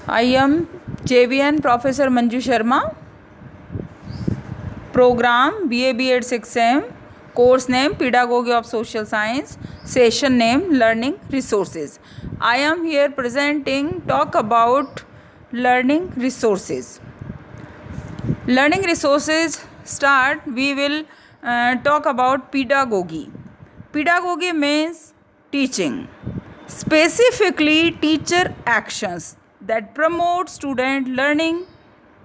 I am JVN Professor Manju Sharma. Program BA B.Ed 6M. Course name Pedagogy of Social Science. Session name Learning Resources. I am here presenting talk about learning resources. Learning resources start. We will talk about pedagogy. Pedagogy means teaching, specifically teacher actions that promote student learning.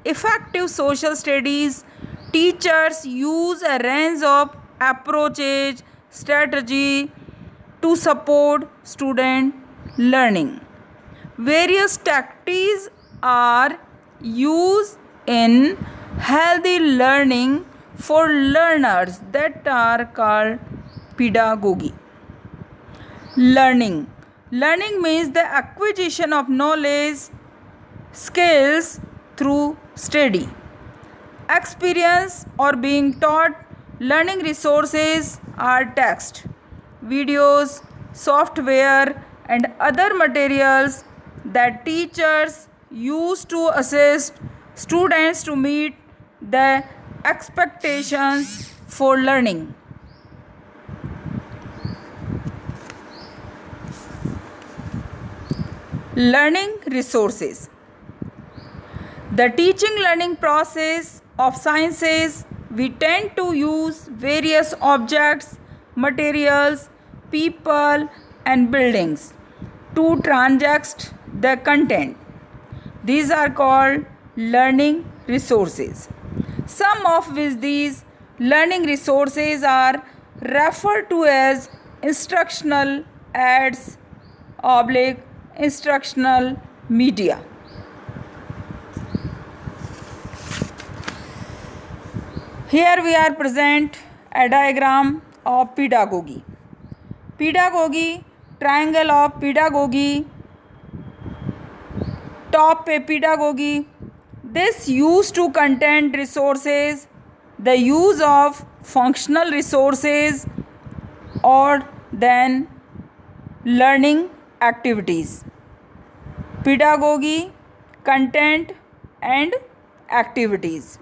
Effective social studies teachers use a range of approaches, strategy to support student learning. Various tactics are used in healthy learning for learners that are called pedagogy. Learning. Learning means the acquisition of knowledge, skills through study, experience, or being taught. Learning resources are text, videos, software, and other materials that teachers use to assist students to meet the expectations for learning. Learning resources. The teaching learning process of sciences, we tend to use various objects, materials, people, and buildings to transact the content. These are called learning resources. Some of which these learning resources are referred to as instructional aids oblique instructional media. Here we are present a diagram of pedagogy. Pedagogy, triangle of pedagogy, top a pedagogy. This used to content resources, the use of functional resources, or then learning activities. Pedagogy, content, and activities.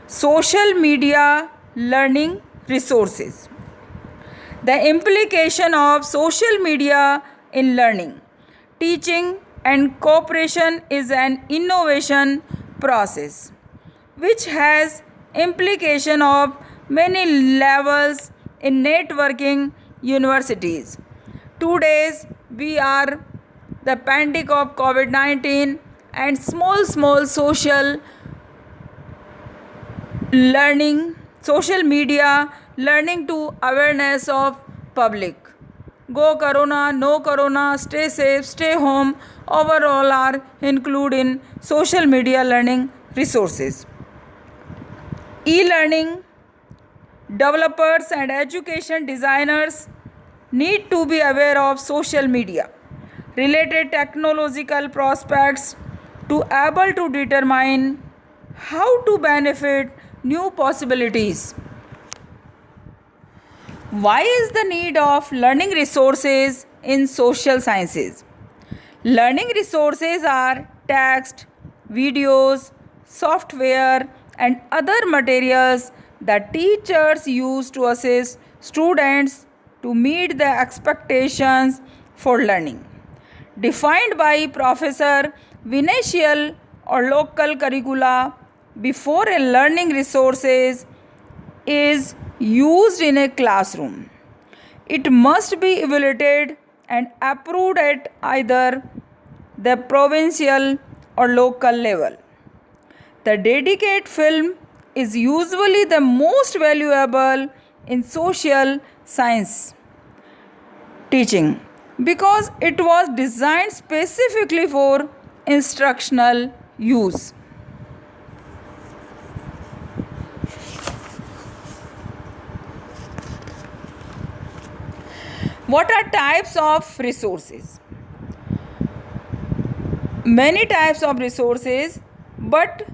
Social media learning resources. The implication of social media in learning, teaching, and cooperation is an innovation process which has implication of many levels in networking universities. Today we are the pandemic of COVID-19 and small social learning, social media learning to awareness of public. Go corona, no corona, stay safe, stay home, overall are included in social media learning resources. E-learning developers and education designers need to be aware of social media related technological prospects to able to determine how to benefit new possibilities. Why is the need of learning resources in social sciences? Learning resources are text, videos, software, and other materials that teachers use to assist students to meet the expectations for learning. Defined by Professor Vinay or local curricula, before a learning resources is used in a classroom, it must be evaluated and approved at either the provincial or local level. The dedicated film is usually the most valuable in social science teaching because it was designed specifically for instructional use. What are types of resources? Many types of resources, but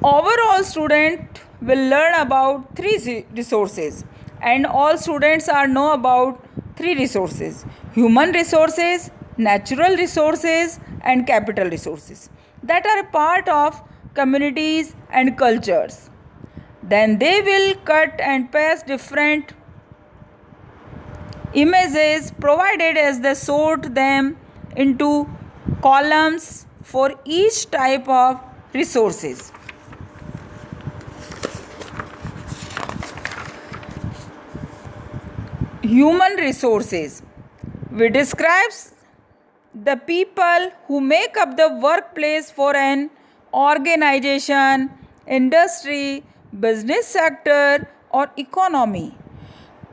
overall student will learn about three resources, and all students are know about three resources: human resources, natural resources, and capital resources that are a part of communities and cultures. Then they will cut and paste different images provided as they sort them into columns for each type of resources. Human resources. We describes the people who make up the workplace for an organization, industry, business sector, or economy.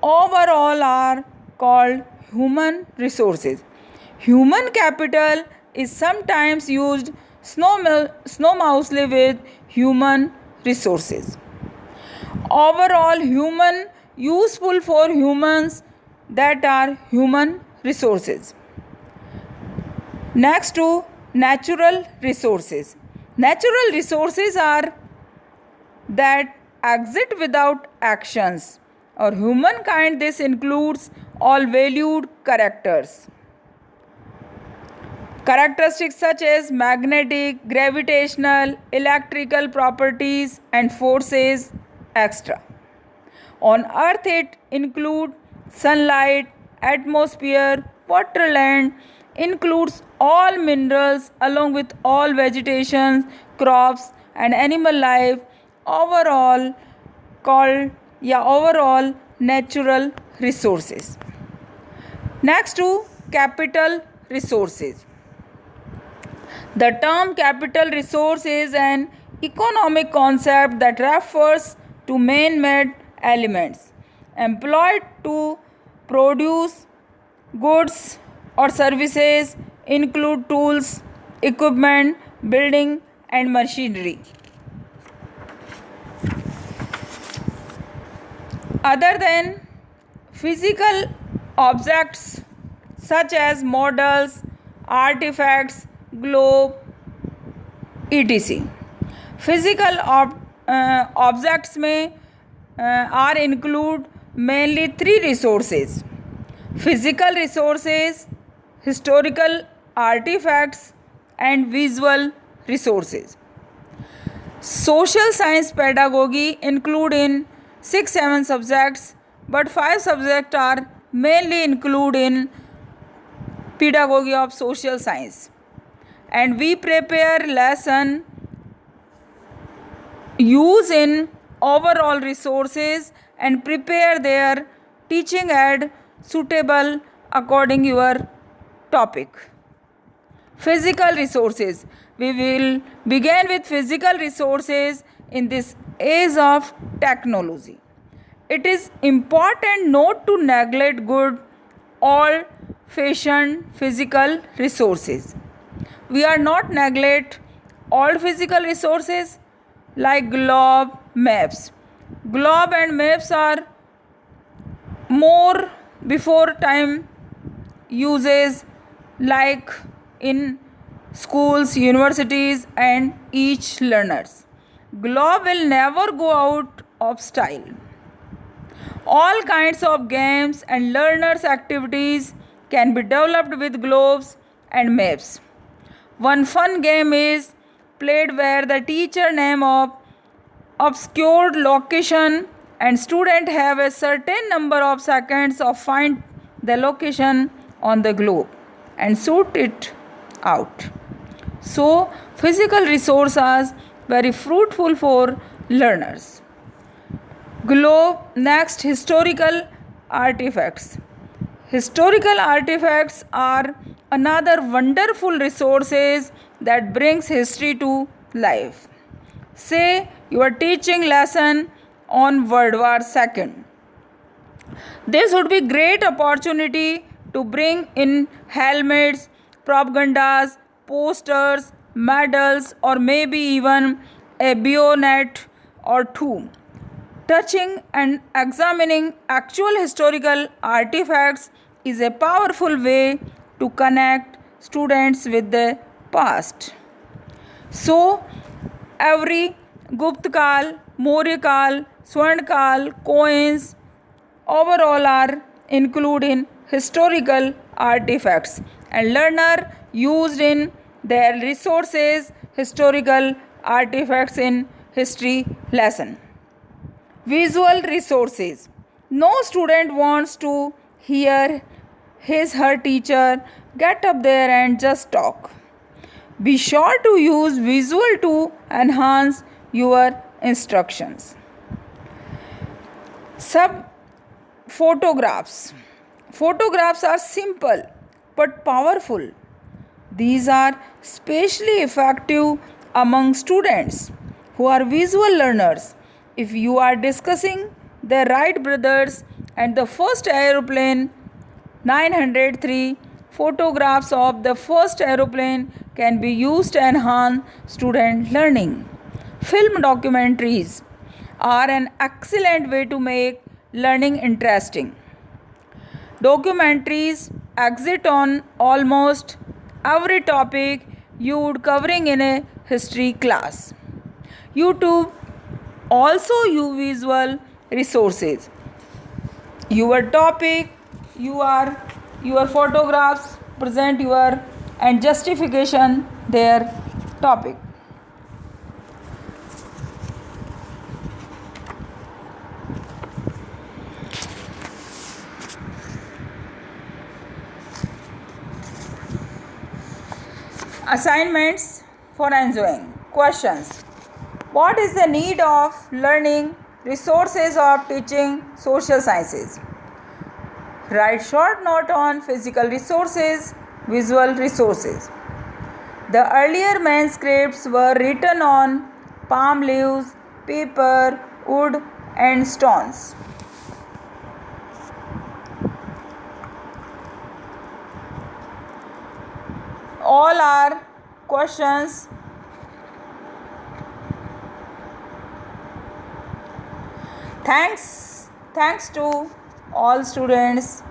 Overall are called human resources. Human capital is sometimes used synonymously with human resources. Overall human useful for humans, that are human resources. Next to natural resources. Natural resources are that exist without actions or humankind. This includes all valued characteristics such as magnetic, gravitational, electrical properties and forces, etc. On earth it includes sunlight, atmosphere, water, land, includes all minerals along with all vegetation, crops and animal life. Overall overall natural resources. Next to capital resources. The term capital resource is an economic concept that refers to man-made elements employed to produce goods or services, include tools, equipment, building and machinery. Other than physical objects such as models, artifacts, globe, etc. Physical objects may are include mainly three resources: physical resources, historical artifacts and visual resources. Social science pedagogy include in 6-7 subjects, but 5 subjects are mainly include in pedagogy of social science. And we prepare lesson use in overall resources and prepare their teaching aid suitable according your topic. Physical resources. We will begin with physical resources in this age of technology. It is important not to neglect good old-fashioned physical resources. We are not neglect old physical resources like globe, maps. Globe and maps are more before time uses, like in schools, universities and each learners. Globe will never go out of style. All kinds of games and learners activities can be developed with globes and maps. One fun game is played where the teacher name of obscured location and student have a certain number of seconds of find the location on the globe and sort it out. So physical resources are very fruitful for learners. Globe. Next, historical artifacts. Historical artifacts are another wonderful resources that brings history to life. Say you are teaching lesson on World War II. This would be great opportunity to bring in helmets, propagandas, posters, medals or maybe even a bayonet or two. Touching and examining actual historical artifacts is a powerful way to connect students with the past. So, every Gupta Kal, Maurya Kal, Swarn Kal, coins overall are included in historical artifacts and learner used in their resources, historical artifacts in history lesson. Visual resources. No student wants to hear her teacher get up there and just talk. Be sure to use visual to enhance your instructions. Sub photographs. Photographs are simple but powerful. These are especially effective among students who are visual learners. If you are discussing the Wright brothers and the first aeroplane 903, photographs of the first aeroplane can be used to enhance student learning. Film documentaries are an excellent way to make learning interesting. Documentaries exist on almost every topic you would covering in a history class. YouTube also use visual resources. Your topic, your photographs present your and justification their topic. Assignments for enjoying. Questions. What is the need of learning resources of teaching social sciences? Write short note on physical resources, visual resources. The earlier manuscripts were written on palm leaves, paper, wood, and stones. All are questions. Thanks to all students.